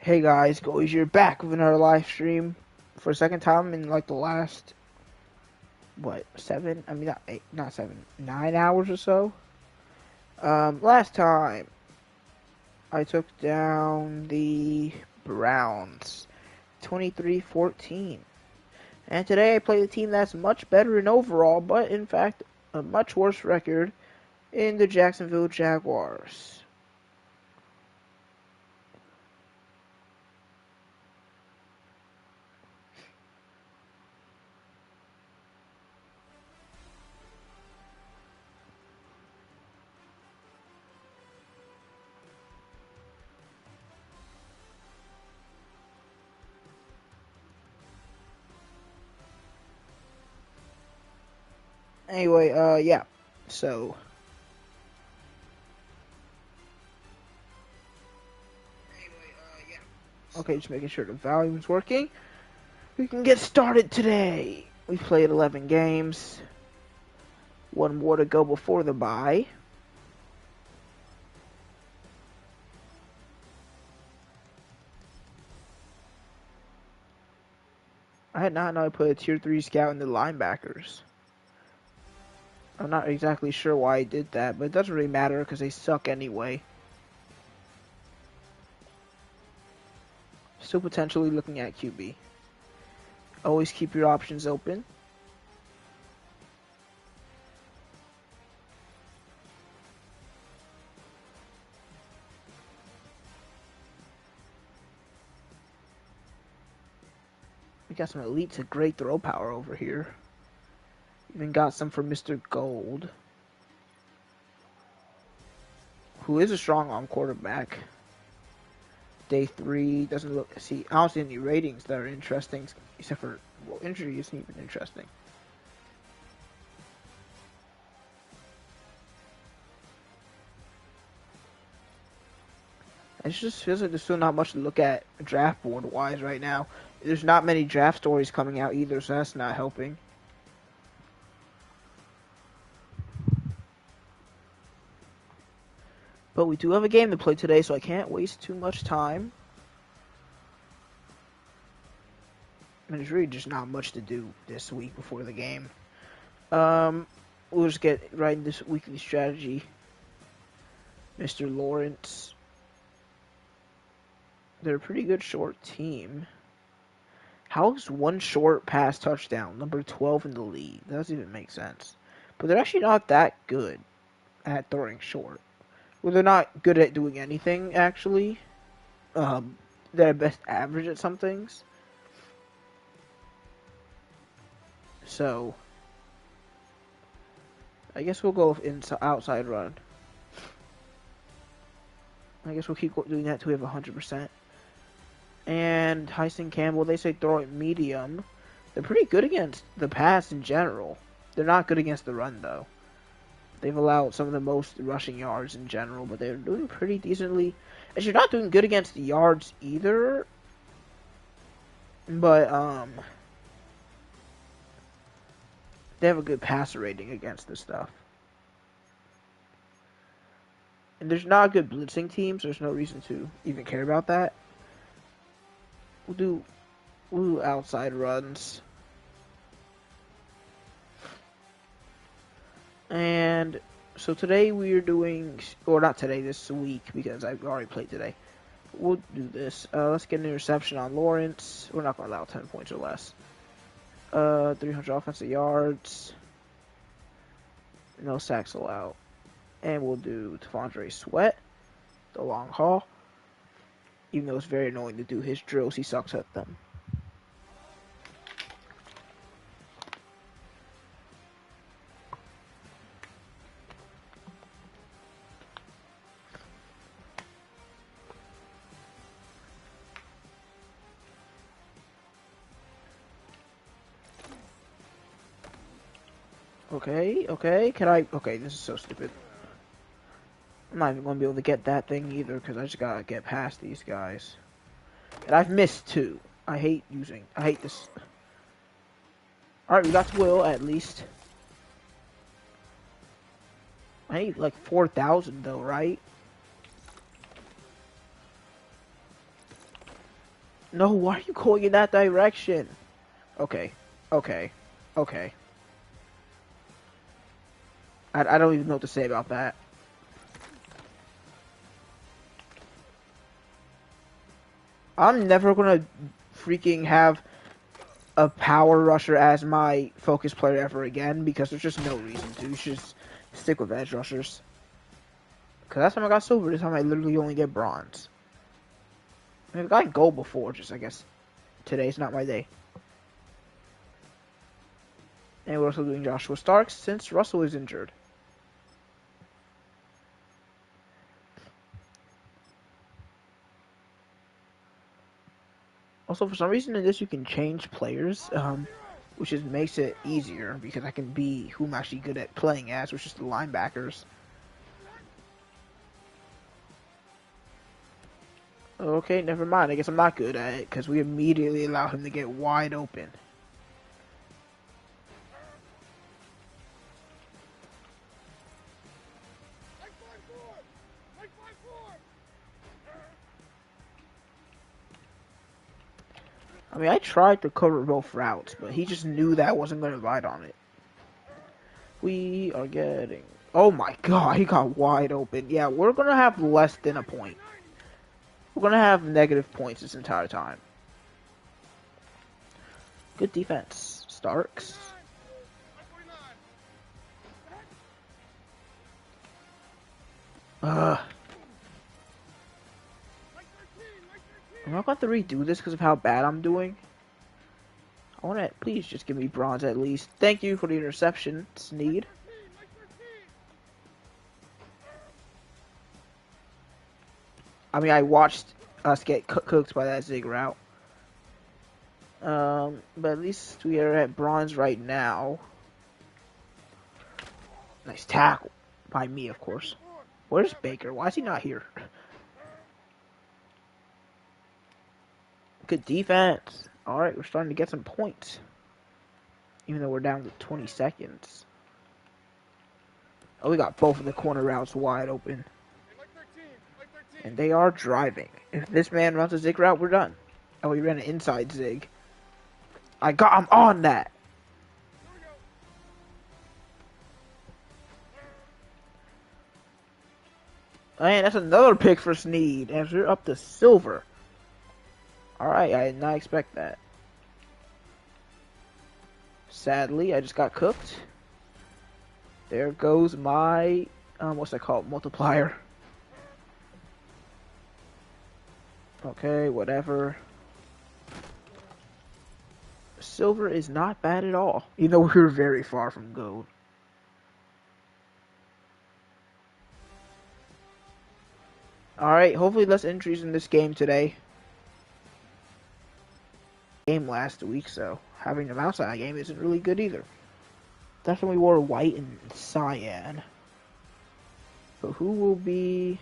Hey guys, GoldeeJR back with another live stream for a second time in like the last, what, 7? I mean, not 8, not 7, 9 hours or so. Last time I took down the Browns 23-14. And today I play a team that's much better in overall, but in fact a much worse record in the Jacksonville Jaguars. Anyway, yeah. So, okay, just making sure the volume's working. We can get started today. We played 11 games. One more to go before the bye. I had not known I put a tier 3 scout in the linebackers. I'm not exactly sure why I did that, but it doesn't really matter because they suck anyway. Still potentially looking at QB. Always keep your options open. We got some elite to great throw power over here. Even got some for Mr. Gold, who is a strong arm quarterback. Day 3 doesn't look. See, I don't see any ratings that are interesting, except for, well, injury isn't even interesting. It just feels like there's still not much to look at draft board wise right now. There's not many draft stories coming out either, so that's not helping. But we do have a game to play today, so I can't waste too much time. And there's really just not much to do this week before the game. We'll just get right into this weekly strategy. Mr. Lawrence. They're a pretty good short team. How is one short pass touchdown, number 12 in the league? That doesn't even make sense. But they're actually not that good at throwing short. Well, they're not good at doing anything, actually. They're at best average at some things. So, I guess we'll go outside run. I guess we'll keep doing that till we have 100%. And Tyson Campbell, they say throw it medium. They're pretty good against the pass in general. They're not good against the run, though. They've allowed some of the most rushing yards in general, but they're doing pretty decently. And you're not doing good against the yards either. But, they have a good passer rating against this stuff. And there's not good blitzing teams. So there's no reason to even care about that. We'll do outside runs. And so today we are doing, or not today, this week, because I've already played today. We'll do this. Let's get an interception on Lawrence. We're not going to allow 10 points or less. 300 offensive yards. No sacks allowed. And we'll do T'Vondre Sweat, the long haul. Even though it's very annoying to do his drills, he sucks at them. Okay, okay, this is so stupid. I'm not even going to be able to get that thing either, because I just got to get past these guys. And I've missed 2. I hate this. Alright, we got to Will, at least. I need, like, 4,000, though, right? No, why are you going in that direction? Okay. Okay. Okay. I don't even know what to say about that. I'm never gonna freaking have a power rusher as my focus player ever again because there's just no reason to. You should just stick with edge rushers. Because last time I got silver, this time I literally only get bronze. I mean, I got gold before, just I guess today's not my day. And we're also doing Joshua Starks since Russell is injured. Also, for some reason in this you can change players, which just makes it easier because I can be who I'm actually good at playing as, which is the linebackers. Okay, never mind. I guess I'm not good at it because we immediately allow him to get wide open. I mean, I tried to cover both routes, but he just knew that I wasn't going to ride on it. We are getting... Oh my god, he got wide open. Yeah, we're going to have less than a point. We're going to have negative points this entire time. Good defense, Starks. I'm not going to redo this because of how bad I'm doing. I want to please just give me bronze at least. Thank you for the interception, Sneed. I mean, I watched us get cooked by that zig route. But at least we are at bronze right now. Nice tackle by me, of course. Where's Baker? Why is he not here? Good defense. Alright, we're starting to get some points. Even though we're down to 20 seconds. Oh, we got both of the corner routes wide open. And they are driving. If this man runs a zig route, we're done. Oh, he ran an inside zig. I'm on that. Man, that's another pick for Sneed. And we're up to silver. Alright, I did not expect that. Sadly, I just got cooked. There goes my, what's that called? Multiplier. Okay, whatever. Silver is not bad at all. Even though we're very far from gold. Alright, hopefully less injuries in this game today. Game last week, so having them outside game isn't really good either. That's when we wore white and cyan. So who will be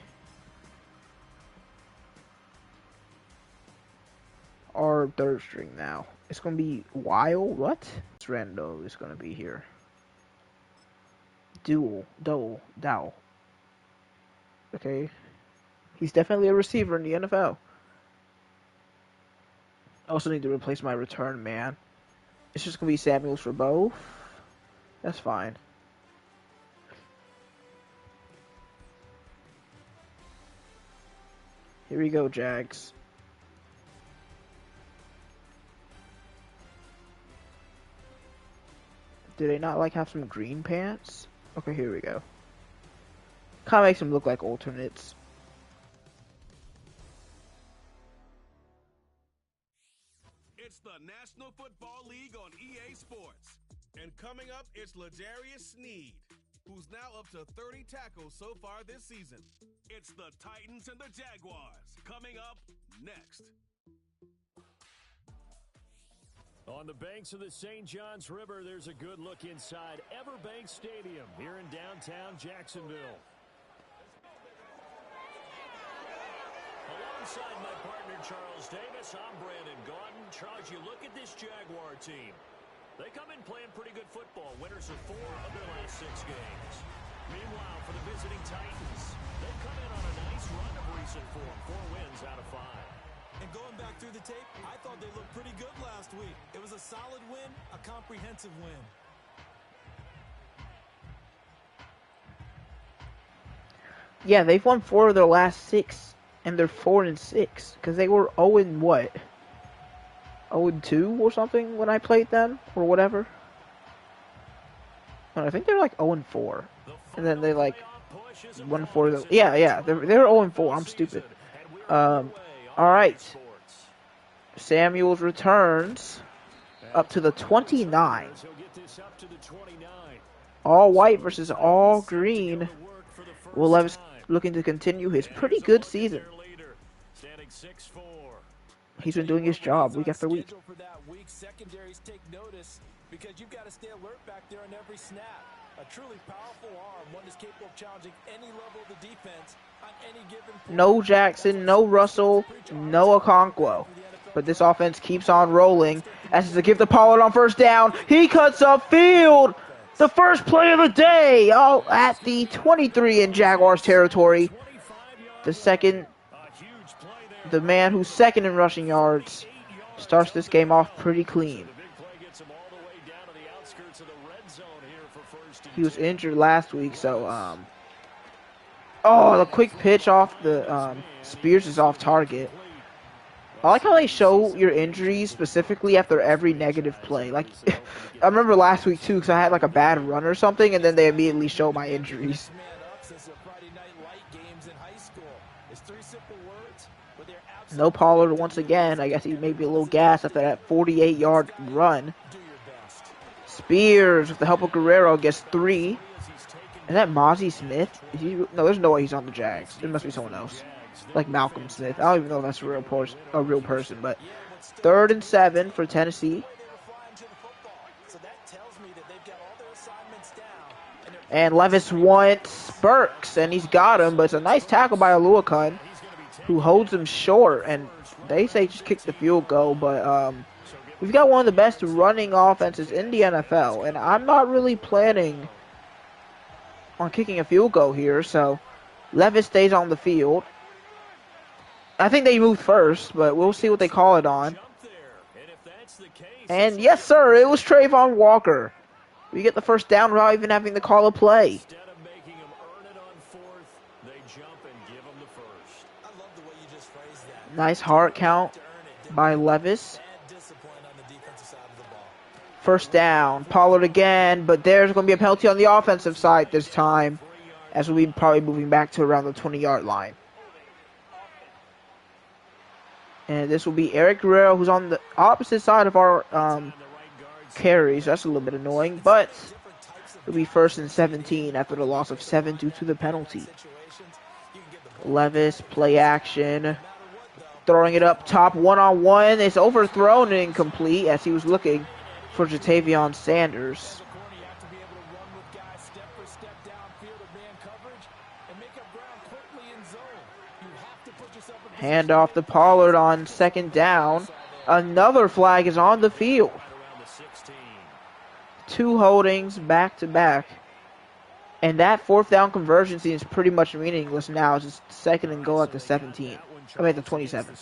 our third string now? It's gonna be Wild. What? Rando is gonna be here. Dowell. Okay. He's definitely a receiver in the NFL. I also need to replace my return man. It's just gonna be Samuels for both. That's fine. Here we go, Jags. Do they not like have some green pants? Okay, here we go. Kinda makes them look like alternates. It's the National Football League on EA Sports. And coming up, it's Ladarius Sneed, who's now up to 30 tackles so far this season. It's the Titans and the Jaguars, coming up next. On the banks of the St. Johns River, there's a good look inside Everbank Stadium here in downtown Jacksonville. Alongside my partner, Charles Davis, I'm Brandon Gaudin. Charles, you look at this Jaguar team. They come in playing pretty good football, winners of 4 of their last 6 games. Meanwhile, for the visiting Titans, they've come in on a nice run of recent form, 4 wins out of 5. And going back through the tape, last week. It was a solid win, a comprehensive win. Yeah, they've won 4 of their last 6, and they're 4-6 because they were 0 and what? 0-2 or something when I played them or whatever. No, I think they're like 0 and 4, and then they like won 4. Yeah, they're 0 and 4. I'm stupid. All right. Samuels returns up to the 29. All white versus all green. Will Levis looking to continue his pretty good season. He's been doing his job week after week. Secondaries take notice because you've got to stay alert back there on every snap. A truly powerful arm, one is capable of challenging any level of the defense on any given play. No Jackson, no Russell, no Okonkwo. But this offense keeps on rolling. As it's a gift to Pollard on first down. He cuts upfield. The first play of the day. All at the 23 in Jaguars territory. The man who's second in rushing yards starts this game off pretty clean. He was injured last week, so the quick pitch off the Spears is off target. I like how they show your injuries specifically after every negative play. Like, I remember last week too, because I had like a bad run or something, and then they immediately show my injuries. No Pollard once again. I guess he may be a little gassed after that 48-yard run. Spears, with the help of Guerrero, gets 3. Is that Mozzie Smith? No, there's no way he's on the Jags. It must be someone else. Like Malcolm Smith. I don't even know if that's a real person. But 3rd and 7 for Tennessee. And Levis wants Burks, and he's got him. But it's a nice tackle by Aluakun, who holds him short. And they say just kick the field goal. But we've got one of the best running offenses in the NFL. And I'm not really planning on kicking a field goal here. So Levis stays on the field. I think they moved first, but we'll see what they call it on. And yes, sir, it was Trayvon Walker. We get the first down without even having to call a play. Nice hard count by Levis. First down, Pollard again, but there's going to be a penalty on the offensive side this time, as we'll be probably moving back to around the 20-yard line. And this will be Eric Guerrero, who's on the opposite side of our carries. That's a little bit annoying, but it'll be 1st and 17 after the loss of 7 due to the penalty. Levis, play action. Throwing it up top, one-on-one. It's overthrown and incomplete as he was looking for Jatavion Sanders. Hand off to Pollard on 2nd down. Another flag is on the field. 2 holdings back to back. And that 4th down conversion seems pretty much meaningless now. It's just 2nd and goal at the 17. I mean, at the 27.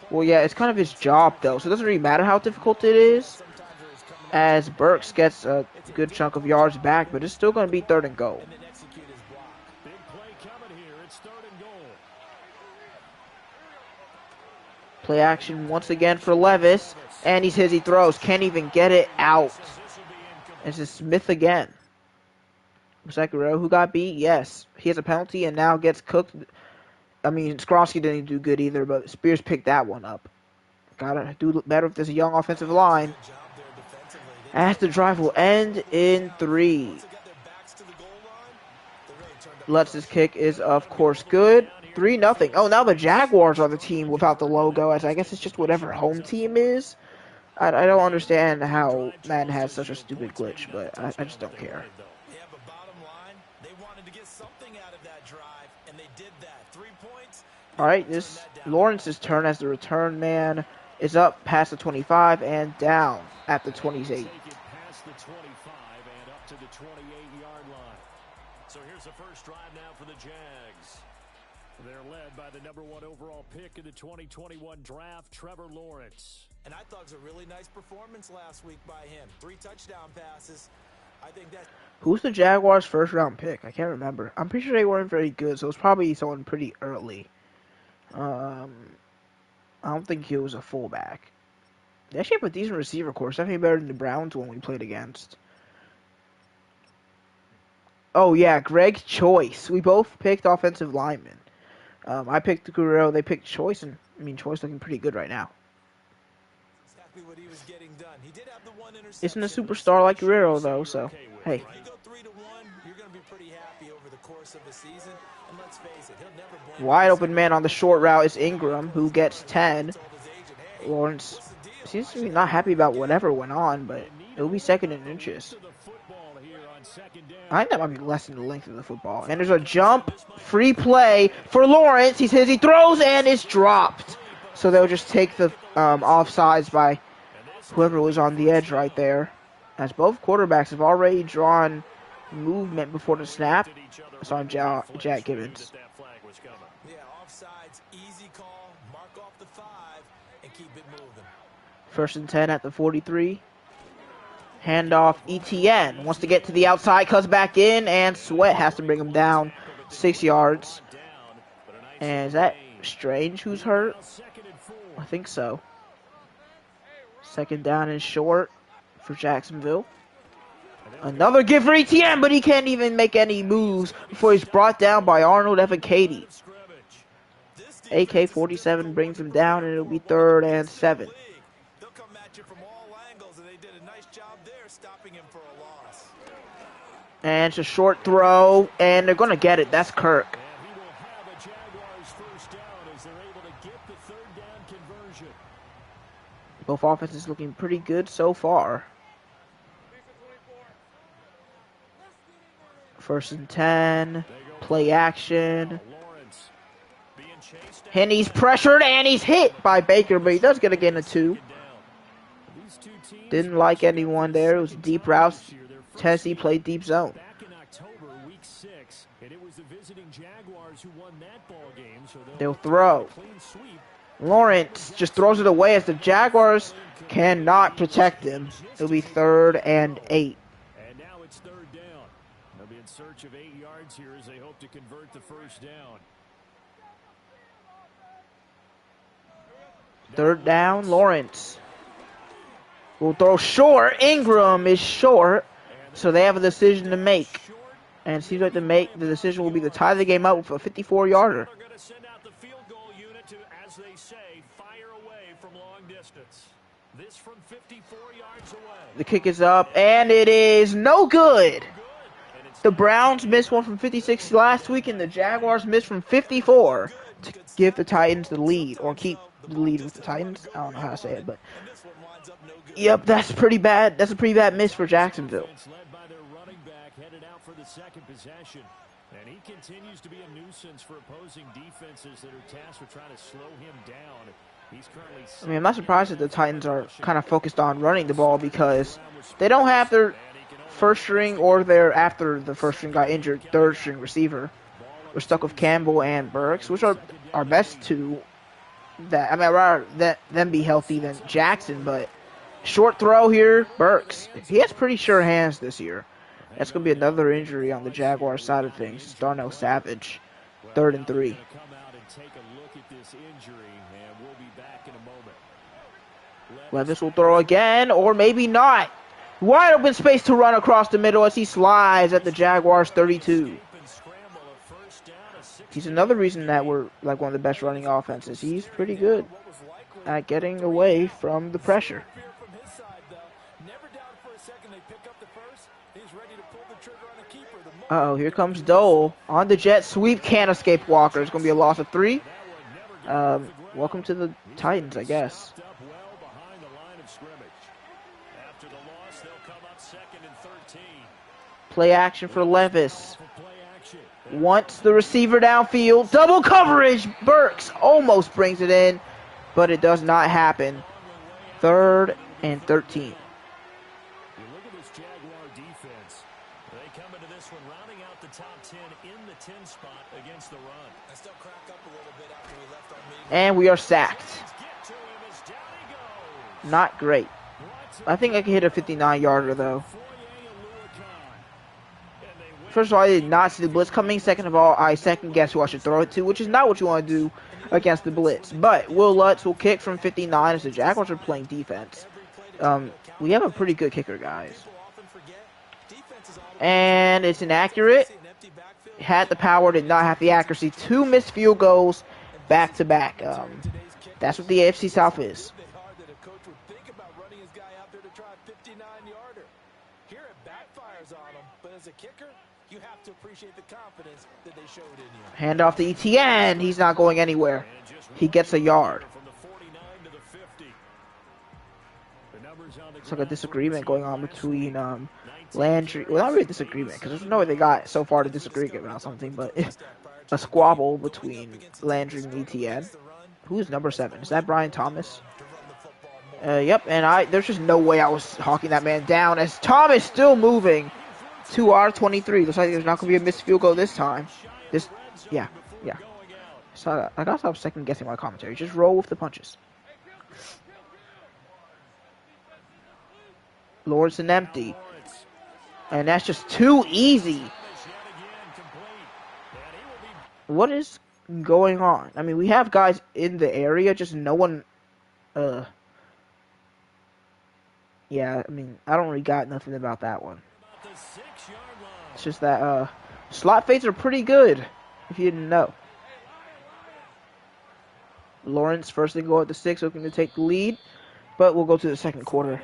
Well, yeah, it's kind of his job, though. So it doesn't really matter how difficult it is, as Burks gets a good chunk of yards back. But it's still going to be 3rd and goal. Play action once again for Levis. And he says he throws. Can't even get it out. This is Smith again. Was that Guerrero who got beat? Yes. He has a penalty and now gets cooked. I mean, Skronsky didn't do good either, but Spears picked that one up. Gotta do better if there's a young offensive line. As the drive will end in 3. Lutz's kick is, of course, good. 3-0. Oh, now the Jaguars are the team without the logo, as I guess it's just whatever home team is. I don't understand how Madden has such a stupid glitch, but I just don't care. Alright, this Lawrence's turn as the return man is up past the 25 and down at the 28. So here's the first drive now for the Jags. They're led by the #1 overall pick in the 2021 draft, Trevor Lawrence. And I thought it was a really nice performance last week by him. 3 touchdown passes. I think that's... Who's the Jaguars' first-round pick? I can't remember. I'm pretty sure they weren't very good, so it was probably someone pretty early. I don't think he was a fullback. They actually have a decent receiver corps. Definitely better than the Browns one we played against. Oh, yeah, Greg Choice. We both picked offensive linemen. I picked Guerrero. They picked Choice, and Choice looking pretty good right now. Exactly what he was getting done. He did have the 1 interception. Isn't a superstar like Guerrero, though, so, hey. If you go 3-1, you're going to be pretty happy over the course of the season. And let's face it, he'll never blame Wide open man on the short route is Ingram, who gets 10. Lawrence seems to be not happy about whatever went on, but it'll be second in inches. I think that might be less than the length of the football. And there's a jump, free play for Lawrence. He says he throws and it's dropped. So they'll just take the offsides by whoever was on the edge right there. As both quarterbacks have already drawn movement before the snap. It's on Jack Gibbons. Yeah, offsides, easy call, mark off the 5, and keep it moving. 1st and 10 at the 43. Handoff, ETN wants to get to the outside, cuts back in, and Sweat has to bring him down 6 yards. And is that Strange who's hurt? I think so. 2nd down and short for Jacksonville. Another give for ETN, but he can't even make any moves before he's brought down by Arnold Evan-Katie. AK-47 brings him down, and it'll be 3rd and 7. And it's a short throw, and they're going to get it. That's Kirk. Both offenses looking pretty good so far. 1st and 10. Play action. And he's pressured, and he's hit by Baker, but he does get a gain of 2. Didn't like anyone there. It was deep routes. Tennessee played deep zone. They'll throw. Lawrence just throws it away as the Jaguars cannot protect him. It'll be 3rd and 8. And now it's 3rd down. They'll be in search of 8 yards here as they hope to convert the 1st down. 3rd down, Lawrence will throw short. Ingram is short, so they have a decision to make. And it seems like the decision will be to tie the game up with a 54-yarder. They're going to send out the field goal unit to, as they say, fire away from long distance. This from 54 yards away. The kick is up, and it is no good. The Browns missed one from 56 last week, and the Jaguars missed from 54 to give the Titans the lead, or keep the lead with the Titans. I don't know how to say it, but yep, that's pretty bad. That's a pretty bad miss for Jacksonville. Headed out for the 2nd possession, and he continues to be a nuisance for opposing defenses that are tasked with trying to slow him down. He's currently I'm not surprised that the Titans are kind of focused on running the ball because they don't have their 1st string or their, after the 1st string got injured, 3rd string receiver. We're stuck with Campbell and Burks, which are our best 2. That, I'd rather them be healthy than Jackson, but short throw here, Burks. He has pretty sure hands this year. That's going to be another injury on the Jaguars side of things. It's Darnell Savage, 3rd and 3. Levis will throw again, or maybe not. Wide open space to run across the middle as he slides at the Jaguars 32. He's another reason that we're like one of the best running offenses. He's pretty good at getting away from the pressure. Uh-oh, here comes Dole on the jet sweep. Can't escape Walker. It's going to be a loss of 3. Welcome to the Titans, I guess. Play action for Levis. Wants the receiver downfield. Double coverage. Burks almost brings it in, but it does not happen. 3rd and 13. about the top 10 in the 10 spot against the run. I still crack up a little bit after we left our meeting. And we are sacked. Get to him as down he goes. Not great. I think I can hit a 59-yarder, though. First of all, I did not see the blitz coming. Second of all, I second-guessed who I should throw it to, which is not what you want to do against the blitz. But Will Lutz will kick from 59 as the Jaguars are playing defense. We have a pretty good kicker, guys. And it's inaccurate. Had the power, did not have the accuracy. 2 missed field goals back-to-back. That's what the AFC South is. You have to appreciate the confidence that they showed in you. Hand off to ETN. He's not going anywhere. He gets a yard. It's like a disagreement going on between Landry. Well, not really a disagreement, because there's no way they got so far to disagree about something, but a squabble between Landry and ETN. Who's number 7? Is that Brian Thomas? Yep, and there's just no way I was hawking that man down as Thomas still moving. To R23. Looks like there's not going to be a missed field goal this time. Yeah. So I gotta stop second guessing my commentary. Just roll with the punches. Lawrence and empty. And that's just too easy. What is going on? I mean, we have guys in the area, just no one... Yeah, I mean, I don't really got nothing about that one. It's just that slot fades are pretty good, if you didn't know. Lawrence first and goal at the 6, looking to take the lead, but we'll go to the second quarter.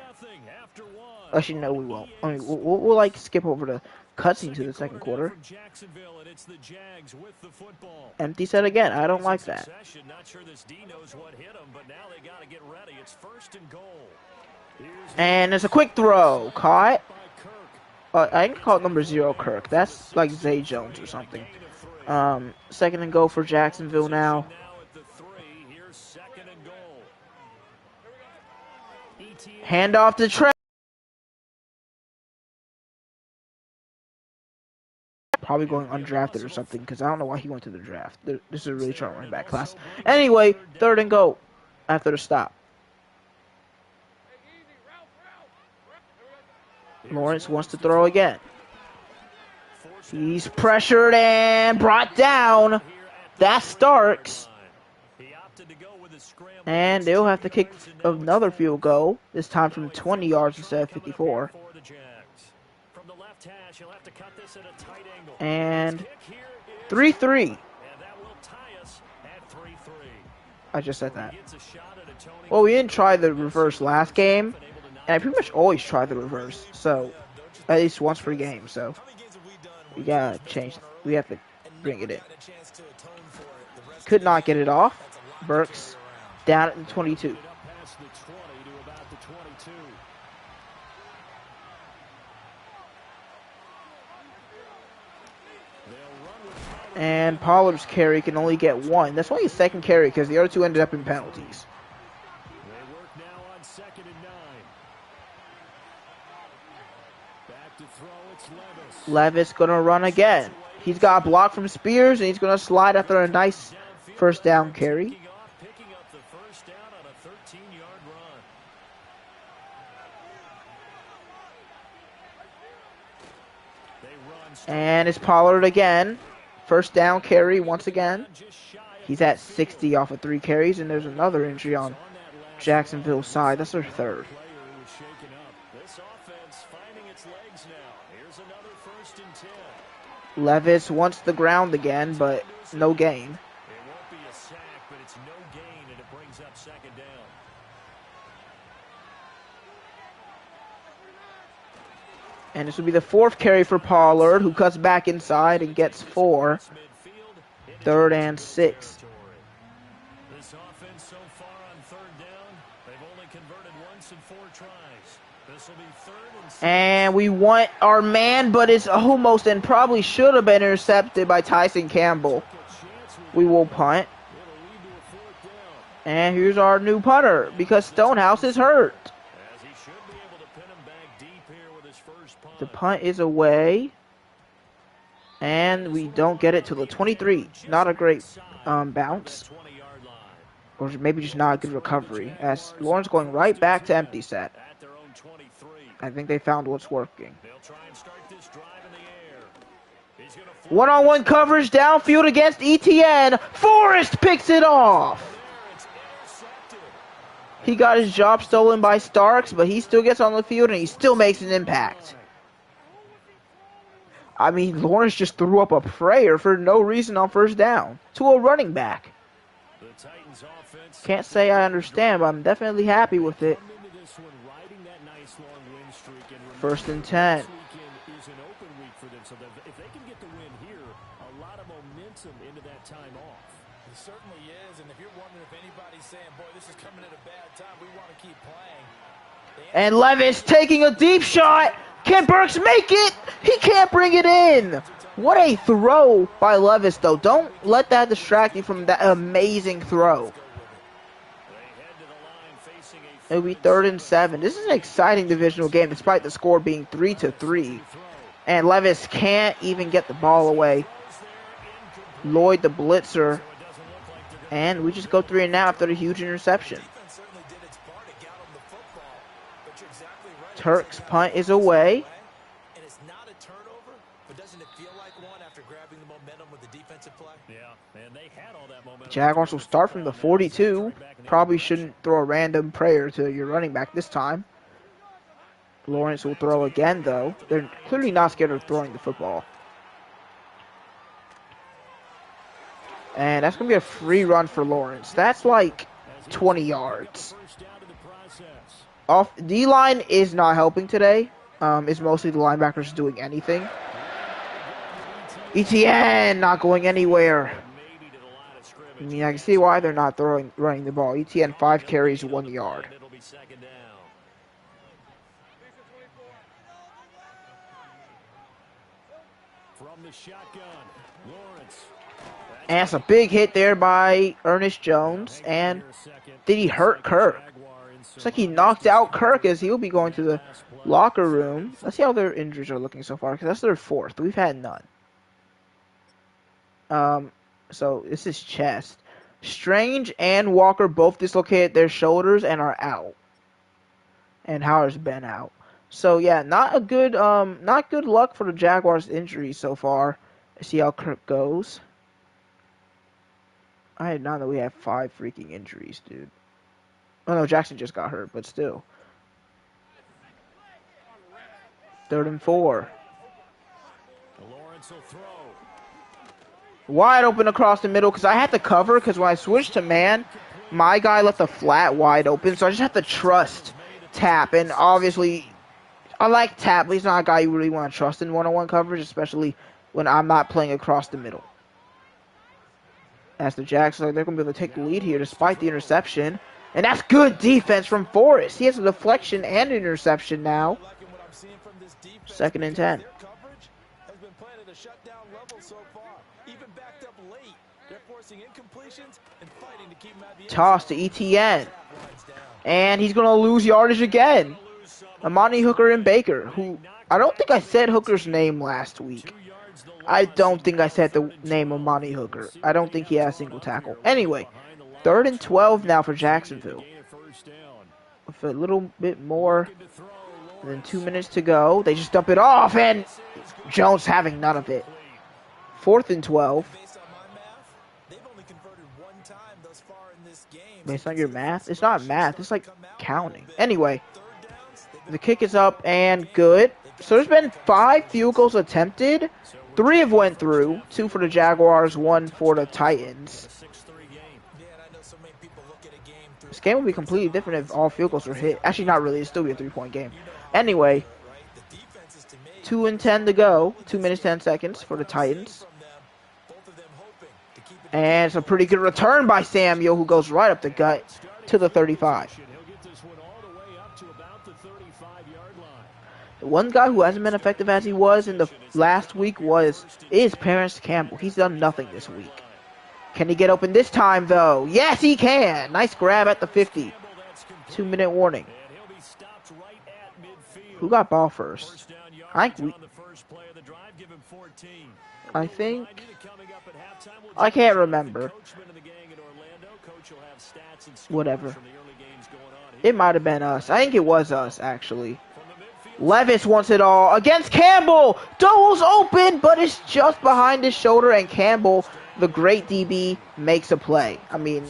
Actually, no, we won't. I mean, we'll like skip over the cutscene to the second quarter. Empty set again. I don't like that. And it's a quick throw. Caught. I can call it number 0 Kirk. That's like Zay Jones or something. Second and goal for Jacksonville now. Hand off to Trey. Probably going undrafted or something, because I don't know why he went to the draft. This is a really strong running back class. Anyway, third and goal after the stop. Lawrence wants to throw again. He's pressured and brought down. That's Starks. And they'll have to kick another field goal, this time from 20 yards instead of 54. And 3-3. I just said that. Well, we didn't try the reverse last game. And I pretty much always try the reverse, so at least once per game. So we gotta change. We have to bring it in. Could not get it off. Burks down at the 22. And Pollard's carry can only get 1. That's only his second carry because the other 2 ended up in penalties. Levis gonna run again. He's got a block from Spears, and he's gonna slide after a nice first down carry. And it's Pollard again. First down carry once again. He's at 60 off of 3 carries, and there's another injury on Jacksonville's side. That's their third. Levis wants the ground again, but no gain. It won't be a sack, but it's no gain, and it brings up second down. And this will be the 4th carry for Pollard, who cuts back inside and gets 4. 3rd and 6. This offense so far on 3rd down, they've only converted once in 4 tries. This will be 3rd and 6. And we want our man, but it's almost and probably should have been intercepted by Tyson Campbell. We will punt. And here's our new punter, because Stonehouse is hurt. The punt is away. And we don't get it to the 23. Not a great bounce. Or maybe just not a good recovery. As Lawrence going right back to empty set. I think they found what's working. One-on-one coverage downfield against ETN. Forrest picks it off. He got his job stolen by Starks, but he still gets on the field and he still makes an impact. I mean, Lawrence just threw up a prayer for no reason on first down to a running back. Can't say I understand, but I'm definitely happy with it. 1st and 10. If they can get the win here, a lot of momentum into that time off. It certainly is, and if you're wondering if anybody's saying, boy, this is coming at a bad time, we want to keep playing. And Levis taking a deep shot. Can Burks make it? He can't bring it in. What a throw by Levis, though. Don't let that distract you from that amazing throw. It'll be 3rd and 7. This is an exciting divisional game, despite the score being 3-3. And Levis can't even get the ball away. Lloyd, the blitzer. And we just go 3 and out after a huge interception. Turk's punt is away. And it's not a turnover, but doesn't it feel like one after grabbing the momentum with the defensive play? Yeah, and they had all that momentum. Jaguars will start from the 42. Probably shouldn't throw a random prayer to your running back this time. Lawrence will throw again, though. They're clearly not scared of throwing the football. And that's going to be a free run for Lawrence. That's like 20 yards. D-line is not helping today. It's mostly the linebackers doing anything. ETN not going anywhere. I mean, I can see why they're not running the ball. ETN 5 carries, 1 yard. And that's a big hit there by Ernest Jones. And did he hurt Kirk? Looks like he knocked out Kirk as he'll be going to the locker room. Let's see how their injuries are looking so far, because that's their 4th. We've had none. So this is chest. Strange and Walker both dislocated their shoulders and are out. And Howard's been out. So yeah, not good luck for the Jaguars' injuries so far. Let's see how Kirk goes. I did not know we have 5 freaking injuries, dude. Oh no, Jackson just got hurt, but still. 3rd and 4. Wide open across the middle, because I had to cover, because when I switched to man, my guy left the flat wide open, so I just have to trust Tap. And obviously, I like Tap, but he's not a guy you really want to trust in one-on-one coverage, especially when I'm not playing across the middle. As the Jags, they're going to be able to take the lead here despite the interception. And that's good defense from Forrest. He has a deflection and an interception now. 2nd and 10. Toss to ETN. And he's going to lose yardage again. Amani Hooker and Baker, who I don't think I said Hooker's name last week. I don't think I said the name Amani Hooker. I don't think he had a single tackle. Anyway, 3rd and 12 now for Jacksonville. With a little bit more than 2 minutes to go. They just dump it off, and Jones having none of it. 4th and 12. Based on your math? It's not math. It's like counting. Anyway, the kick is up and good. So there's been 5 field goals attempted. 3 have went through. 2 for the Jaguars, 1 for the Titans. This game would be completely different if all field goals were hit. Actually, not really. It'd still be a 3-point game. Anyway, 2 and 10 to go. 2 minutes, 10 seconds for the Titans. And it's a pretty good return by Samuel, who goes right up the gut to the 35. The one guy who hasn't been effective as he was in the last week is Parris Campbell. He's done nothing this week. Can he get open this time, though? Yes, he can. Nice grab at the 50. 2-minute warning. Who got ball first? I think I think. I can't remember. Whatever. It might have been us. I think it was us, actually. Levis wants it all against Campbell. Dole's open, but it's just behind his shoulder, and Campbell, the great DB, makes a play. I mean,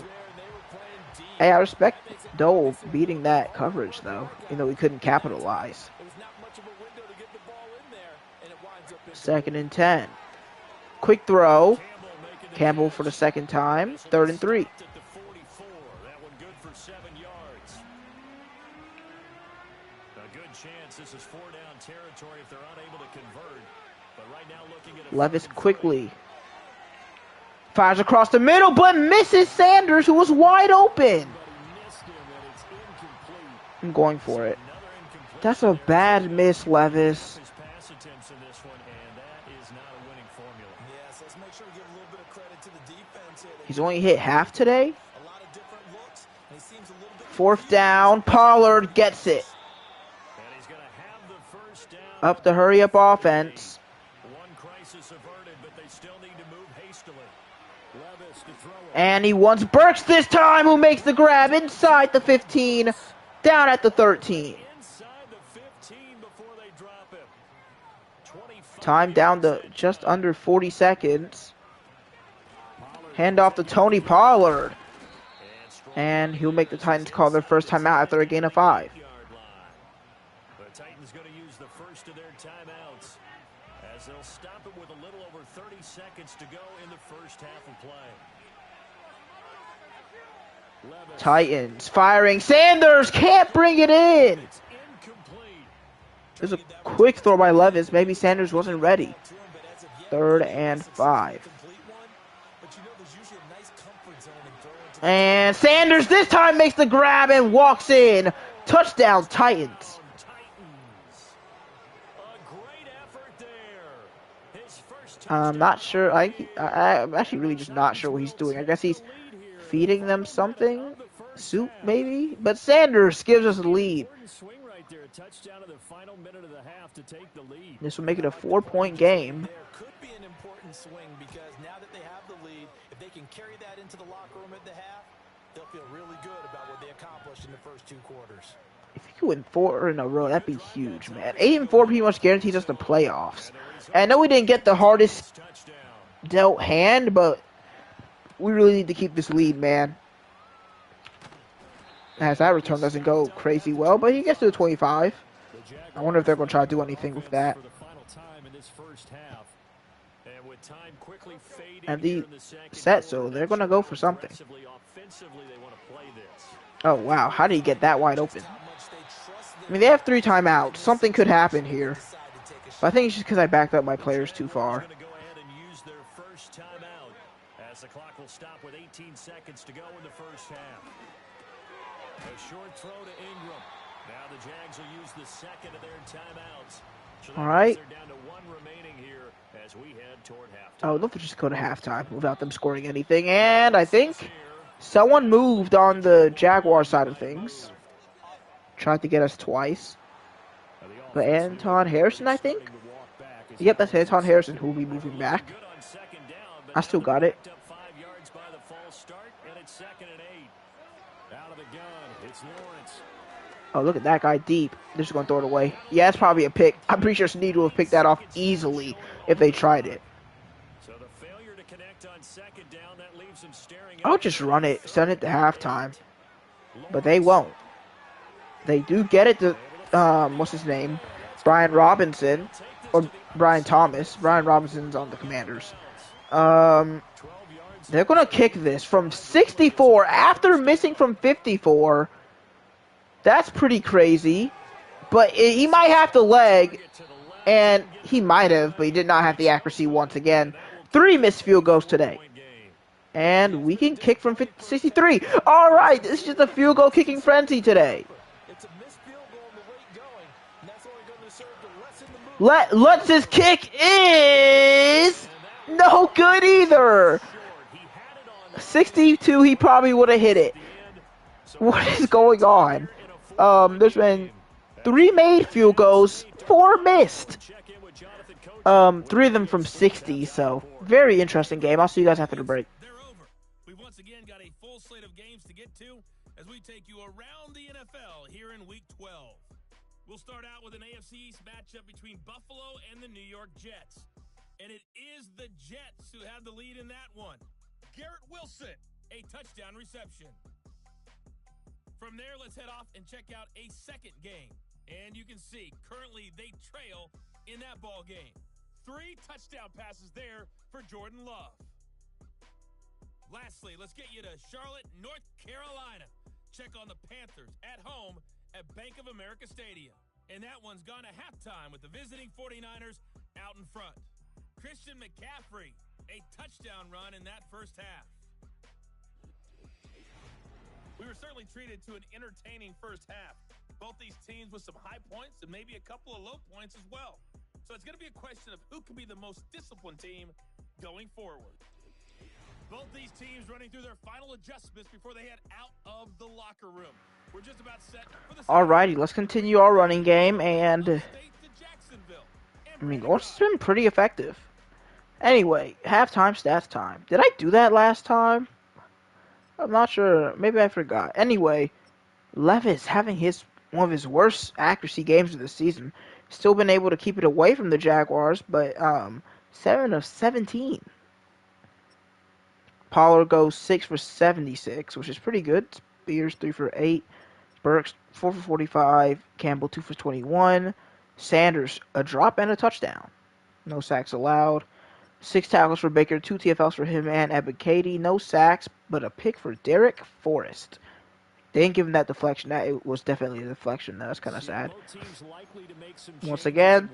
hey, I respect Dole beating that coverage, though, even though he couldn't capitalize. 2nd and 10. Quick throw. Campbell for the second time. 3rd and 3. Levis quickly fires across the middle, but misses Sanders, who was wide open. I'm going for it. That's a bad miss, Levis. He's only hit half today. 4th down. Pollard gets it. Up the hurry-up offense. And he wants Burks this time, who makes the grab inside the 15, down at the 13. Time down to just under 40 seconds. Hand off to Tony Pollard. And he'll make the Titans call their first timeout after a gain of 5. The Titans going to use the first of their timeouts as they'll stop it with a little over 30 seconds to go in the first half of play. Titans firing. Sanders can't bring it in. There's a quick throw by Levis. Maybe Sanders wasn't ready. 3rd and 5. And Sanders this time makes the grab and walks in. Touchdown, Titans. I'm not sure. I'm actually really just not sure what he's doing. I guess he's feeding them something. Soup, maybe? But Sanders gives us a lead. This will make it a 4-point game. Could be an important swing because now that they have the lead, if they can carry that into the locker room at the half, they'll feel really good about what they accomplished in the first 2 quarters. If you could win 4 in a row, that'd be huge, man. 8-4 pretty much guarantees us the playoffs. And I know we didn't get the hardest dealt hand, but we really need to keep this lead, man. As that return doesn't go crazy well, but he gets to the 25. I wonder if they're going to try to do anything with that. And the set, so they're going to go for something. Oh, wow. How did he get that wide open? I mean, they have 3 timeouts. Something could happen here. But I think it's just because I backed up my players too far. As the clock will stop with 18 seconds to go in the first half. A short throw to Ingram. Now the Jags will use the second of their timeouts. So all right. They're down to 1 remaining here as we head toward halftime. I would love to just go to halftime without them scoring anything. And I think someone moved on the Jaguar side of things. Tried to get us twice. But Anton Harrison, I think? Yep, that's Anton Harrison who will be moving back. I still got it. Oh, look at that guy deep. They're just going to throw it away. Yeah, it's probably a pick. I'm pretty sure Snead would have picked that off easily if they tried it. I'll just run it, send it to halftime. But they won't. They do get it to, what's his name? Brian Robinson. Or Brian Thomas. Brian Robinson's on the Commanders. They're going to kick this from 64 after missing from 54. That's pretty crazy. But he might have the leg. And he might have, but he did not have the accuracy once again. 3 missed field goals today. And we can kick from 63. All right, this is just a field goal kicking frenzy today. Lutz's kick is no good either. 62, he probably would have hit it. What is going on? There's been 3 made field goals, 4 missed. 3 of them from 60, so very interesting game. I'll see you guys after the break. They're over. We've once again got a full slate of games to get to as we take you around the NFL here in Week 12. We'll start out with an AFC East matchup between Buffalo and the New York Jets. And it is the Jets who have the lead in that one. Garrett Wilson, a touchdown reception. From there, let's head off and check out a second game. And you can see, currently they trail in that ball game. 3 touchdown passes there for Jordan Love. Lastly, let's get you to Charlotte, North Carolina. Check on the Panthers at home at Bank of America Stadium. And that one's gone to halftime with the visiting 49ers out in front. Christian McCaffrey, a touchdown run in that first half. We were certainly treated to an entertaining first half. Both these teams with some high points and maybe a couple of low points as well. So it's going to be a question of who can be the most disciplined team going forward. Both these teams running through their final adjustments before they head out of the locker room. We're just about set for the Alrighty, let's continue our running game, and I mean, it's been pretty effective. Anyway, halftime stats time. Did I do that last time? I'm not sure. Maybe I forgot. Anyway, Levis having one of his worst accuracy games of the season. Still been able to keep it away from the Jaguars, but 7 of 17. Pollard goes 6 for 76, which is pretty good. Spears 3 for 8. Burks 4 for 45. Campbell 2 for 21. Sanders a drop and a touchdown. No sacks allowed. 6 tackles for Baker, 2 TFLs for him and Ebiketie. No sacks, but a pick for Derek Forrest. They didn't give him that deflection. That was definitely a deflection. That's kind of sad. Once again,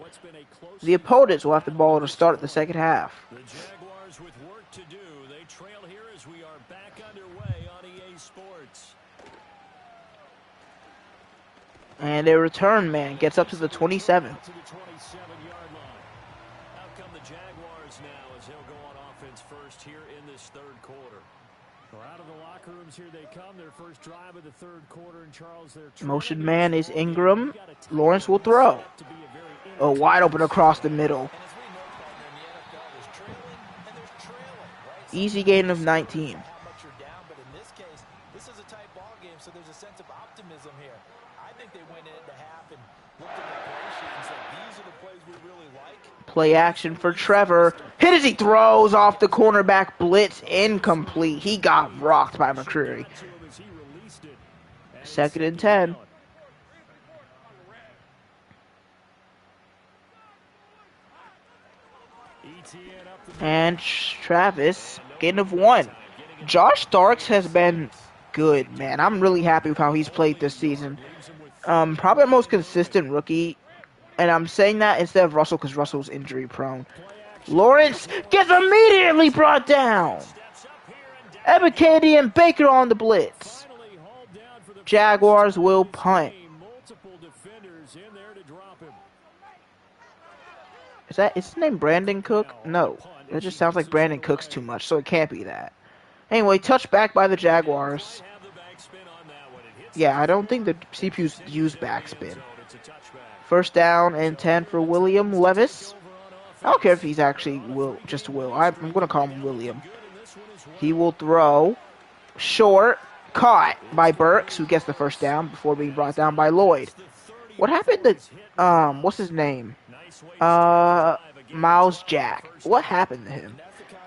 the opponents will have the ball to start the second half. The Jaguars with work to do. They trail here as we are back underway on EA Sports. And their return man gets up to the 27. To the 27-yard line. Out come the Jaguars now as he'll go on offense first here in this third quarter. We're out of the locker rooms, here they come. Their first drive of the third quarter, and Charles, their Motion man is Ingram. Lawrence will throw. Oh, wide open across the middle. Easy gain of 19. But in this case, this is a tight ball game, so there's a sense of optimism here. I think they went into half and looked at the play sheet and said, these are the plays we really like. Play action for Trevor. Hit as he throws off the cornerback blitz. Incomplete. He got rocked by McCreary. 2nd and 10. And Travis, gain of 1. Josh Starks has been good, man. I'm really happy with how he's played this season. Probably the most consistent rookie. And I'm saying that instead of Russell because Russell's injury prone. Lawrence gets immediately brought down. Ebiketie and Baker on the blitz. Jaguars will punt. Is his name Brandon Cook? No. It just sounds like Brandon Cooks too much, so it can't be that. Anyway, touchback by the Jaguars. Yeah, I don't think the CPUs use backspin. 1st down and 10 for William Levis. I don't care if he's actually Will. I'm going to call him William. He will throw. Short. Caught by Burks, who gets the 1st down before being brought down by Lloyd. What happened to, what's his name? Miles Jack. What happened to him?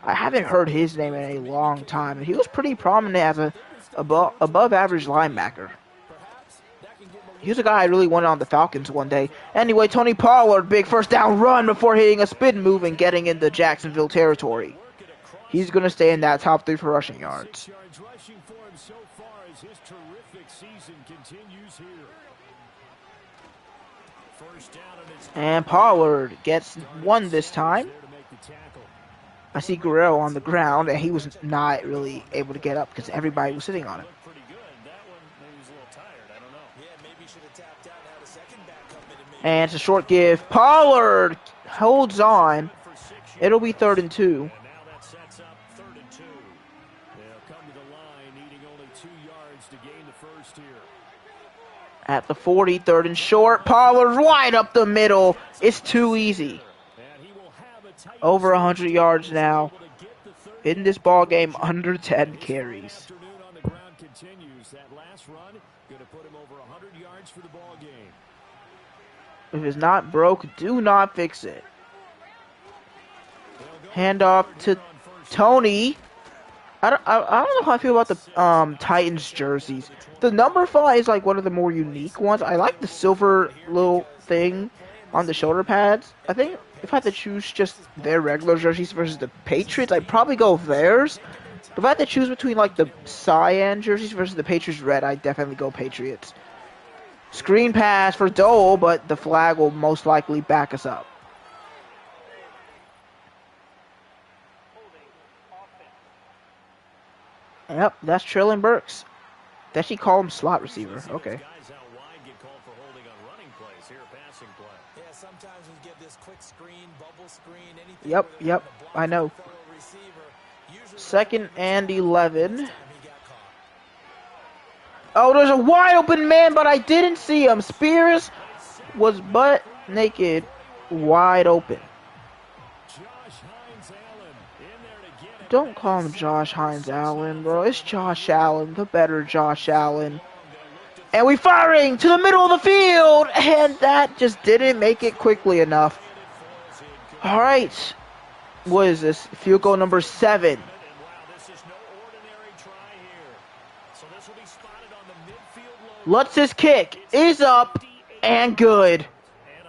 I haven't heard his name in a long time. And he was pretty prominent as a above average linebacker. He was a guy I really wanted on the Falcons one day. Anyway, Tony Pollard, big 1st down run before hitting a spin move and getting into Jacksonville territory. He's going to stay in that top 3 for rushing yards. And Pollard gets 1 this time. I see Guerrero on the ground, and he was not really able to get up because everybody was sitting on him. And it's a short give. Pollard holds on. It'll be 3rd and 2. At the 40, 3rd and short. Pollard wide up the middle. It's too easy. Over 100 yards now. In this ball game, under 10 carries. If it's not broke, do not fix it. Handoff to Tony. I don't know how I feel about the Titans jerseys. The number 5 is like one of the more unique ones. I like the silver little thing on the shoulder pads. I think if I had to choose just their regular jerseys versus the Patriots, I'd probably go theirs. But if I had to choose between like the cyan jerseys versus the Patriots red, I'd definitely go Patriots. Screen pass for Dole, but the flag will most likely back us up. Yep, that's Trillin Burks. They actually call him slot receiver. Okay. Yep, I know. 2nd and 11. Oh, there's a wide open man, but I didn't see him. Spears was butt naked, wide open. Don't call him Josh Hines Allen, bro. It's Josh Allen, the better Josh Allen. And we firing to the middle of the field, and that just didn't make it quickly enough. All right. What is this? Field goal number 7. Lutz's kick is up and good.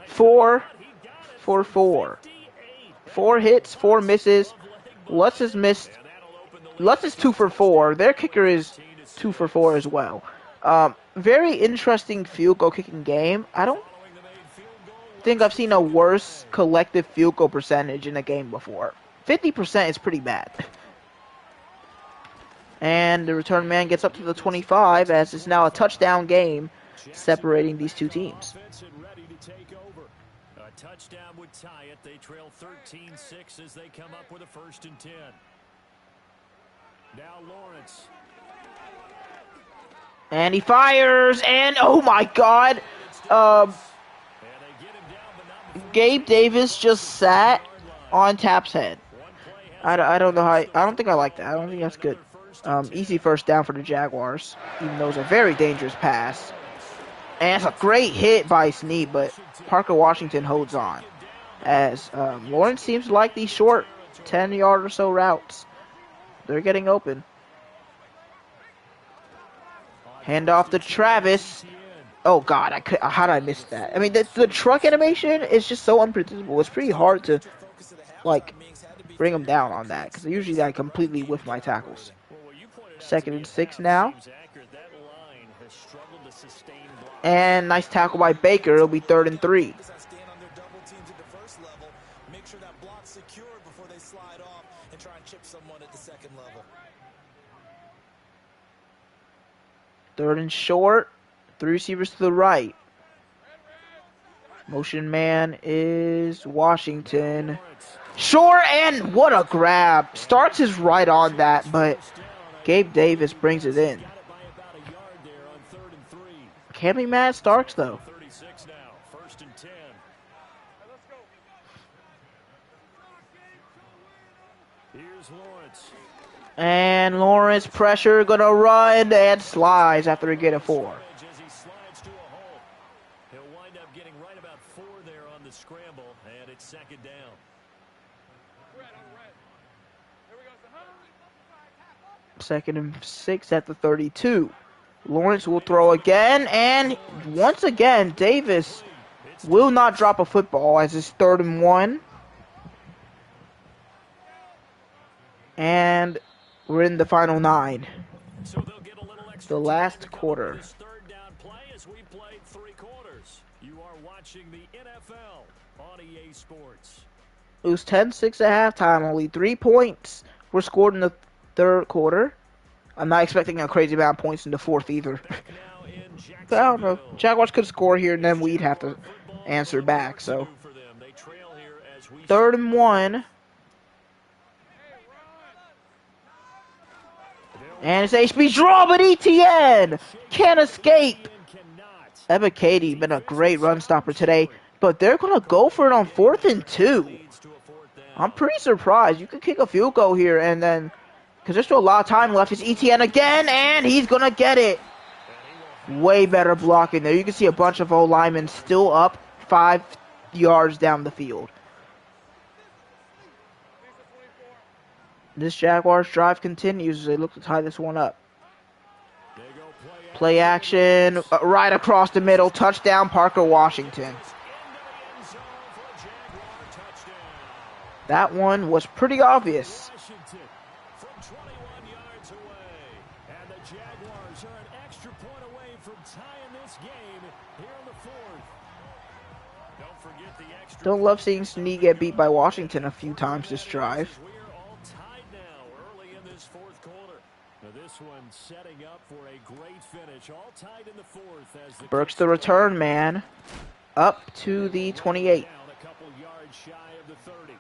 4 for 4. 4 hits, 4 misses. Lutz has missed. Lutz is 2 for 4. Their kicker is 2 for 4 as well. Very interesting field goal kicking game. I don't think I've seen a worse collective field goal percentage in a game before. 50% is pretty bad. And the return man gets up to the 25 as it's now a touchdown game separating these two teams. A touchdown would tie it. They trail 13-6 as they come up with a 1st and 10. Now Lawrence. And he fires, and oh my God. Gabe Davis just sat on Tap's head. I don't know how. I don't think I like that. I don't think that's good. Easy 1st down for the Jaguars, even though it's a very dangerous pass. And it's a great hit by Snead, but Parker Washington holds on. As Lawrence seems to like these short 10-yard or so routes. They're getting open. Handoff to Travis. Oh God, how did I miss that? I mean, the truck animation is just so unpredictable. It's pretty hard to like bring them down on that because usually I completely whiff my tackles. 2nd and 6 now. And nice tackle by Baker. It'll be 3rd and 3. Make sure that block's secured before they slide off and try and chip someone at the 2nd level. 3rd and short. 3 receivers to the right. Motion man is Washington. Short, and what a grab. Starks is right on that, but Gabe Davis brings it in. Can't be mad at Starks, though. And Lawrence pressure, gonna run and slides after he get a 4. He'll wind up getting right about 4 there on the scramble, and it's 2nd down. 2nd and 6 at the 32. Lawrence will throw again, and once again, Davis will not drop a football as it's 3rd and 1. And we're in the final 9. So they'll get a little extra the last quarter. this 3rd down play as we played 3 quarters. You are watching the NFL on EA Sports. It was 10-6 at halftime. Only 3 points were scored in the 3rd quarter. I'm not expecting a crazy amount of points in the 4th either. But I don't know. Jaguars could score here, and then we'd have to answer back. So 3rd and 1. And it's HB draw, but ETN can't escape. Ebiketie been a great run stopper today, but they're going to go for it on 4th and 2. I'm pretty surprised. You could kick a field goal here, and then, because there's still a lot of time left, it's ETN again, and he's going to get it. Way better blocking there. You can see a bunch of O-linemen still up 5 yards down the field. This Jaguars drive continues as they look to tie this one up. Play action, right across the middle, touchdown Parker Washington. That one was pretty obvious. From 21 yards away. And the Jaguars are an extra point away from tying this game here in the fourth. Don't forget the extra. Don't love seeing Snead get beat by Washington a few times this drive. We're all tied now early in this fourth quarter. Now this one setting up for a great finish. All tied in the fourth as the Burks the return man. Up to the 28. down a couple yards shy of the 30.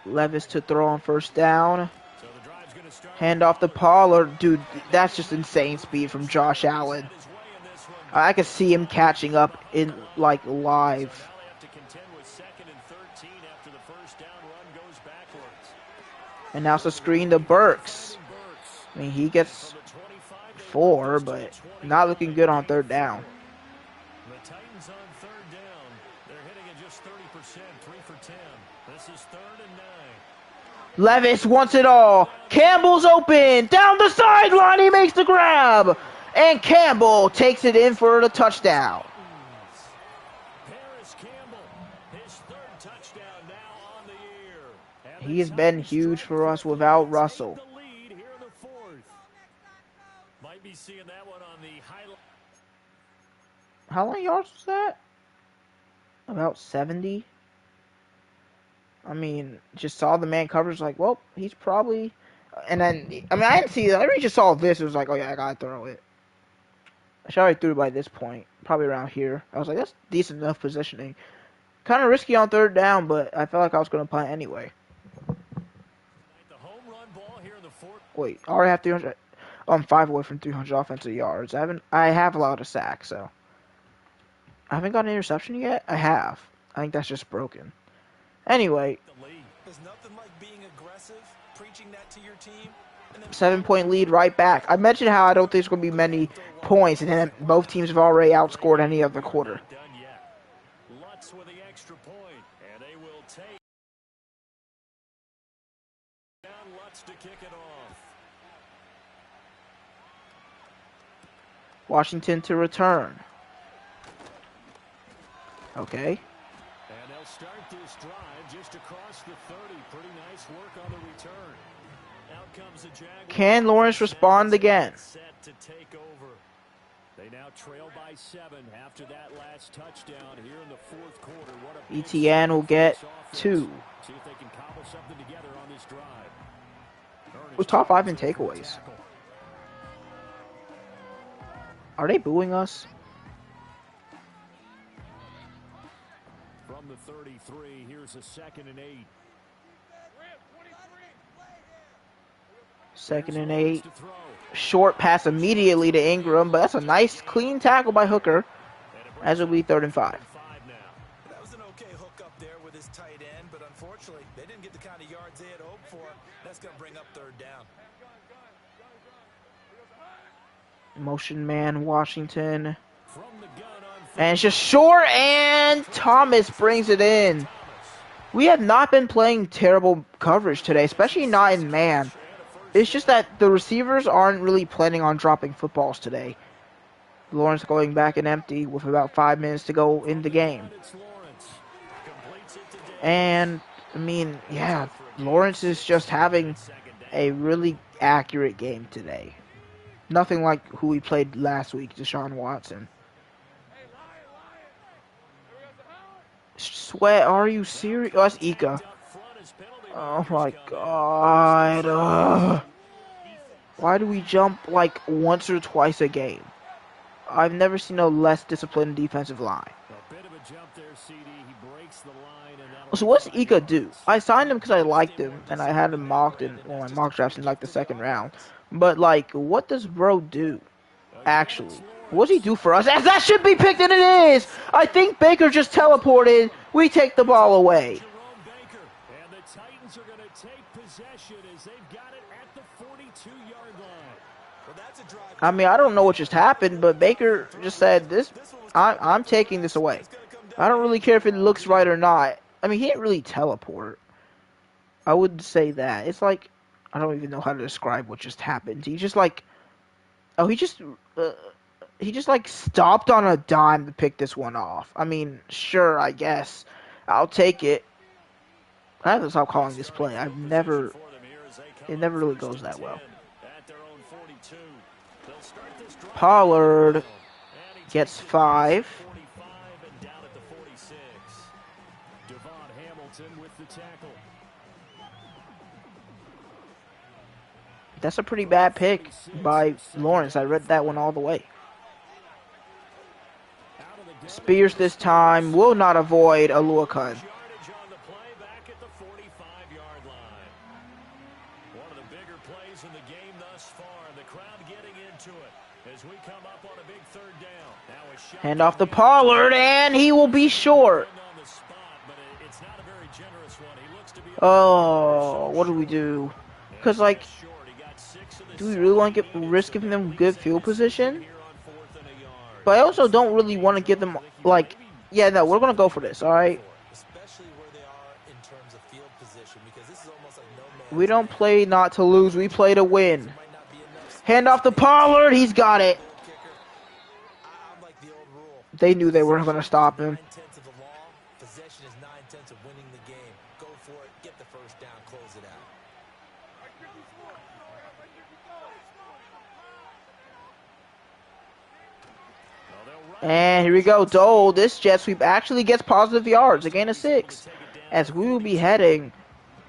Levis to throw on first down. So the drive's going to start. Hand off the Pollard. Dude, that's just insane speed from Josh Allen. His way in this one. I could see him catching up in, like, live. Now they have to contend with 2nd and 13 after the first down run goes backwards. And now it's a screen to Burks. I mean, he gets 4, but not looking good on third down. The Titans on third down. They're hitting at just 30%, 3 for 10. This is 3rd and 9. Levis wants it all. Campbell's open. Down the sideline. He makes the grab. And Campbell takes it in for the touchdown. Paris Campbell, his 3rd touchdown now on the year. And He has been huge for us without Russell. the lead here in the fourth. Might be seeing that one on the highlight. How many yards was that? About 70. I mean, just saw the man coverage like, well, he's probably... And then, I mean, I didn't see that. I really just saw this. It was like, oh, yeah, I got to throw it. I should already threw it by this point. Probably around here. I was like, that's decent enough positioning. Kind of risky on third down, but I felt like I was going to punt anyway. The home run ball here in the fourth. Wait, I already have 300... I'm 5 away from 300 offensive yards. I have allowed a sack, so... I haven't got an interception yet? I have. I think that's just broken. Anyway, The lead. There's nothing like being aggressive, preaching that to your team. And then 7-point lead right back. I mentioned how I don't think there's going to be many points, and then both teams have already outscored any other quarter. Done yet. Lutz with the extra point, and they will take down Lutz to kick it off. Washington to return. Okay. And they'll start this drive just across the 30. Pretty nice work on the return. Out comes the Jaguars. Can Lawrence respond again? Set to take over. They now trail by 7 after that last touchdown here in the fourth quarter. What a big ETN will get offense. 2. See if they can cobble something together on this drive. Who's top 5 in takeaways? Are they booing us? From the 33, here's a 2nd and 8. 2nd and 8. To throw. Short pass immediately to Ingram, but that's a nice clean tackle by Hooker, as it'll be 3rd and 5. 5 now. that was an okay hook up there with his tight end, but unfortunately, they didn't get the kind of yards they had hoped for. That's going to bring up 3rd down. Motion man Washington. From the gun on And it's just short, and Thomas brings it in. We have not been playing terrible coverage today, especially not in man. It's just that the receivers aren't really planning on dropping footballs today. Lawrence going back and empty with about 5 minutes to go in the game. it's Lawrence. Completes it to Davis. And, I mean, yeah, Lawrence is just having a really accurate game today. Nothing like who we played last week, Deshaun Watson. Sweat, are you serious? Oh, that's Ika. Oh my god. Why do we jump like once or twice a game? I've never seen a less disciplined defensive line. A bit of a jump there, CD. He breaks the line, and that'll So what's Ika do? I signed him because I liked him, and I had him mocked in one of my mock drafts in like the 2nd round. But like, what does bro do? Actually? What does he do for us? As that should be picked, and it is! I think Baker just teleported. We take the ball away. Jerome Baker. And the Titans are going to take possession as they've got it at the 42-yard line. Well, that's a drive. I mean, I don't know what just happened, but Baker just said, I'm taking this away. I don't really care if it looks right or not. I mean, he didn't really teleport. I would say that. It's like, I don't even know how to describe what just happened. He just like, he just like stopped on a dime to pick this one off. I mean, sure, I guess. I'll take it. I have to stop calling this play. It never really goes that well. Pollard gets 5. That's a pretty bad pick by Lawrence. I read that one all the way. Spears this time will not avoid Aluakun. Hand off to Pollard, and he will be short. Oh, what do we do? Because, like, do we really want to risk giving them good field position? But I also don't really want to give them, like, yeah, no, we're going to go for this, all right? We don't play not to lose. We play to win. Hand off to Pollard. He's got it. They knew they weren't going to stop him. And here we go. Dole, this jet sweep actually gets positive yards, a gain of 6, as we will be heading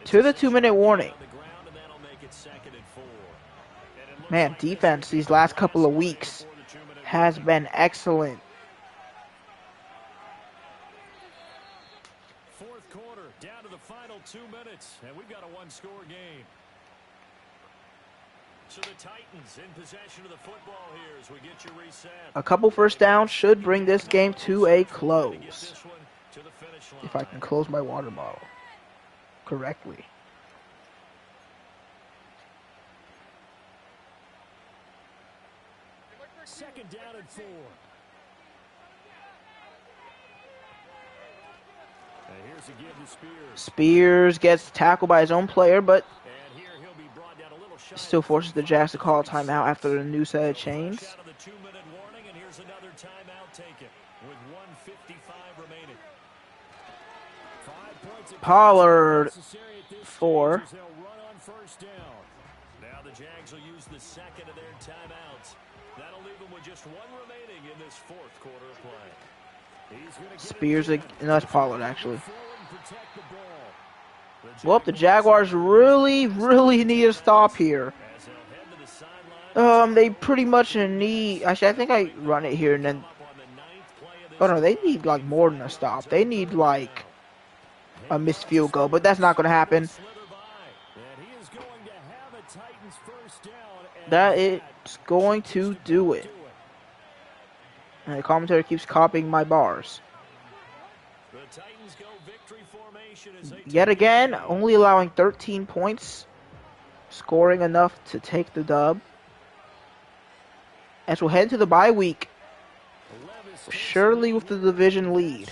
to the 2-minute warning. Man, defense these last couple of weeks has been excellent. Fourth quarter, down to the final 2 minutes, and we've got a one-score game. So the Titans in possession of the football here as we get you reset. A couple first downs should bring this game to a close. If I can close my water bottle correctly. Second down and 4. And here's a give to Spears. Spears gets tackled by his own player, but still forces the Jacks to call a timeout after a new set of chains. Pollard 4. Now the Jags will use the second of their timeouts. That'll leave them with just one remaining in this fourth quarter of play. Spears, no, that's Pollard actually. Well, the Jaguars really need a stop here. They pretty much need. Actually, I think I run it here and then. Oh no, they need like more than a stop. They need like a missed field goal, but that's not going to happen. That is going to do it. And the commentator keeps copying my bars. Yet again, only allowing 13 points, scoring enough to take the dub. As we'll head to the bye week, surely with the division lead.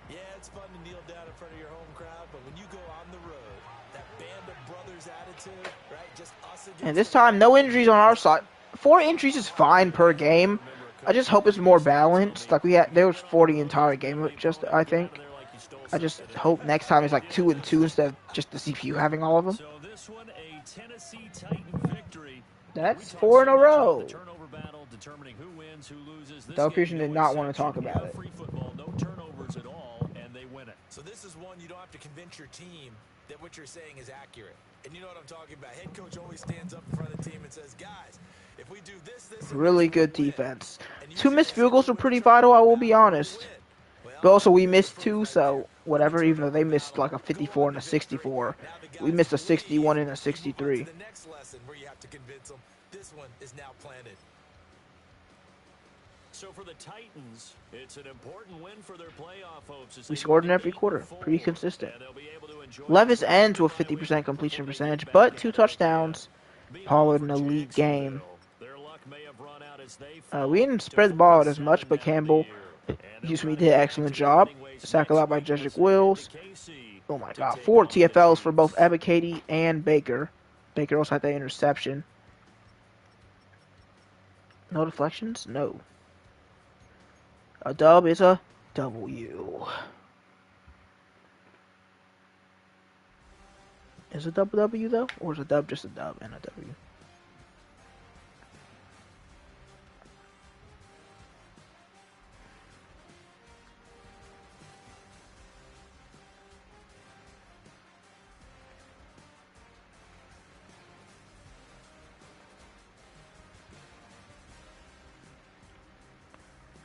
Yeah, it's fun to kneel down in front of your home crowd, but when you go on the road, that band of brothers attitude, right? Just us against. And this time, no injuries on our side. 4 injuries is fine per game. I just hope it's more balanced. Like there was 40 entire game. I think. I just hope next time it's like 2 and 2 instead of just the CPU having all of them. That's 4 in a row. Doug Pearson did not want to talk about it. So this is one you don't have to convince your team that what you're saying is accurate. And you know what I'm talking about. Head coach always stands up in front of the team and says, guys, if we do this, really good defense. 2 missed field goals are pretty vital, I will be honest. But also we missed 2, so whatever, even though they missed like a 54 and a 64. We missed a 61 and a 63. The next lesson where you have to convince them, this one is now planted. So for the Titans, it's an important win for their playoff hopes as We they scored move in to every quarter. 8-4, Pretty consistent. and they'll be able to enjoy Levis themselves ends a good with bye week 50% completion before they get percentage, back but at 2 it again. touchdowns. Meanwhile, Pollard for in an elite game. Jacksonville, their luck may have run out as they We fall didn't to spread the ball out as 4-7 much, but now in the Campbell, year. And they'll try to did an get back excellent to their job. winning ways Sack next allowed by week as Jedrick they head to Wills. KC Oh my to God. take 4 on the TFLs for both Chiefs. Ebiketie and Baker. Baker also had that interception. No deflections? No. A dub is a W. Is a double W though? Or is a dub just a dub and a W?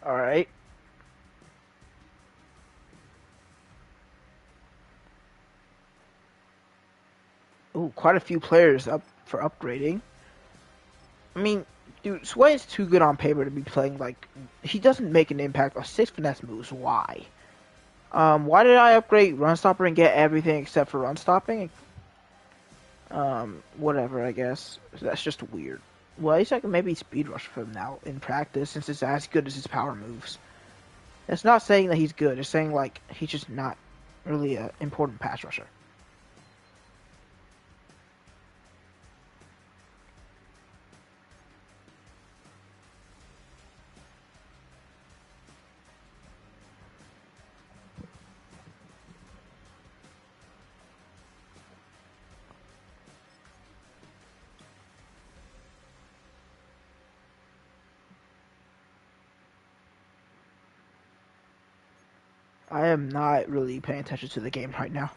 Alright. Ooh, quite a few players up for upgrading. I mean, dude, Sway is too good on paper to be playing like... He doesn't make an impact on 6 finesse moves. Why? Why did I upgrade Run Stopper and get everything except for Run Stopping? Whatever, I guess. That's just weird. Well, at least I can maybe Speed Rush for him now in practice since it's as good as his power moves. It's not saying that he's good. It's saying, like, he's just not really an important pass rusher. I am not really paying attention to the game right now.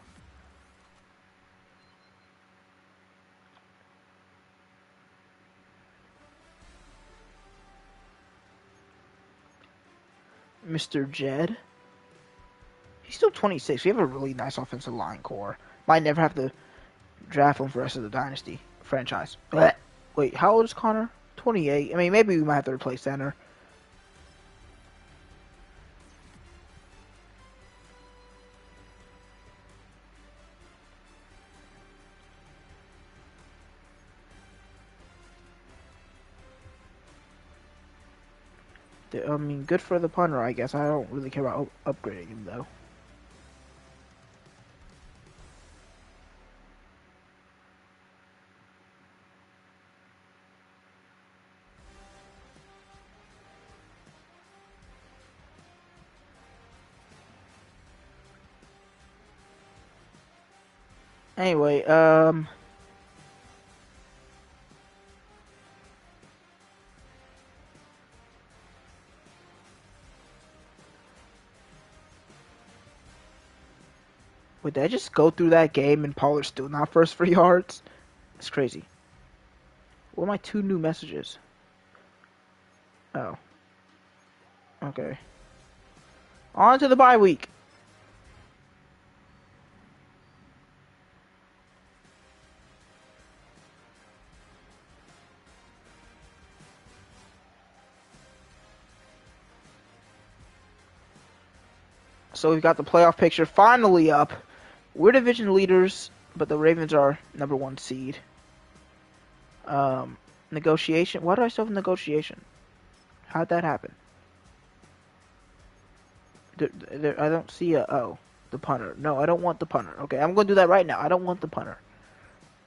Mr. Jed. He's still 26. We have a really nice offensive line core. Might never have to draft him for the rest of the dynasty franchise. Blech. Wait, how old is Connor? 28. I mean, maybe we might have to replace center. I mean, good for the punter, I guess. I don't really care about upgrading him, though. Anyway, Wait, did I just go through that game and Pollard's still not first for yards? It's crazy. What are my 2 new messages? Oh. Okay. On to the bye week. So we've got the playoff picture finally up. We're division leaders, but the Ravens are number 1 seed. Negotiation. Why do I still have negotiation? How'd that happen? I don't see the punter. No, I don't want the punter. Okay, I'm going to do that right now. I don't want the punter.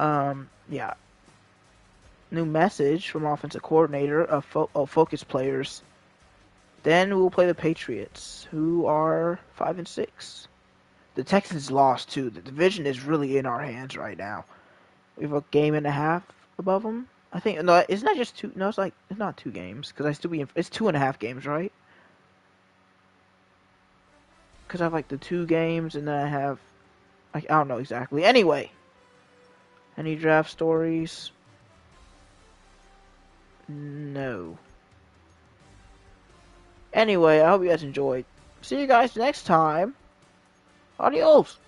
Yeah. New message from offensive coordinator of focus players. Then we'll play the Patriots, who are 5-6. The Texans lost too. The division is really in our hands right now. We have a game and a half above them. I think no, it's not just 2. No, it's not 2 games because I still be. It's 2.5 games, right? Because I have like the 2 games and then I have. I don't know exactly. Anyway, any draft stories? No. Anyway, I hope you guys enjoyed. See you guys next time. Adios.